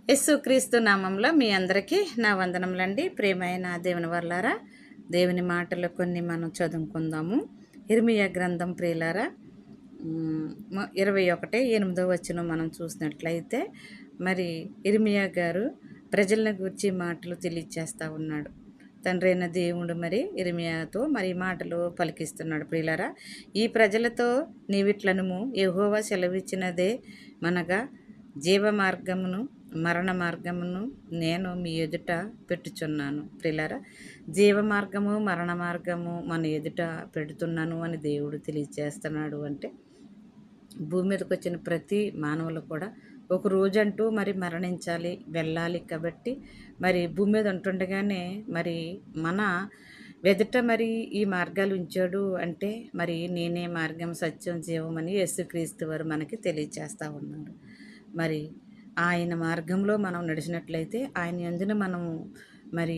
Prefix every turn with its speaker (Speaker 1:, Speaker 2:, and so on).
Speaker 1: యేసుక్రీస్తు నామంలో మీ అందరికీ నా వందనములండి. ప్రియమైన దేవుని వర్లారా, దేవుని మాటలు కొన్ని మనం చదువుకుందాము. ఇర్మియా గ్రంథం ప్రియులారా 21:8 మనం చూసినట్లయితే మరి ఇర్మియా గారు ప్రజలను గూర్చి మాటలు తెలియచేస్తూ ఉన్నాడు. తండ్రి అయిన దేవుడు మరి ఇర్మియాతో మరి మాటలు పలికిస్తున్నాడు. ప్రియులారా, ఈ ప్రజలతో నీవిట్లనుము, యెహోవా సెలవిచ్చినదే మనగా జీవ మార్గమును మరణ మార్గమును నేను మీ ఎదుట పెట్టుచున్నాను. ప్రియులారా, జీవ మార్గము మరణ మార్గము మన ఎదుట పెడుతున్నాను అని దేవుడు తెలియజేస్తున్నాడు. అంటే భూమి మీదకి వచ్చిన ప్రతి మానవులు కూడా ఒక రోజంటూ మరి మరణించాలి, వెళ్ళాలి. కాబట్టి మరి భూమి మీద ఉంటుండగానే మరి మన ఎదుట మరి ఈ మార్గాలు ఉంచాడు. అంటే మరి నేనే మార్గం, సత్యం, జీవం అని యేసుక్రీస్తు వారు మనకి తెలియచేస్తూ ఉన్నారు. మరి ఆయన మార్గంలో మనం నడిచినట్లయితే ఆయన యందున మనము మరి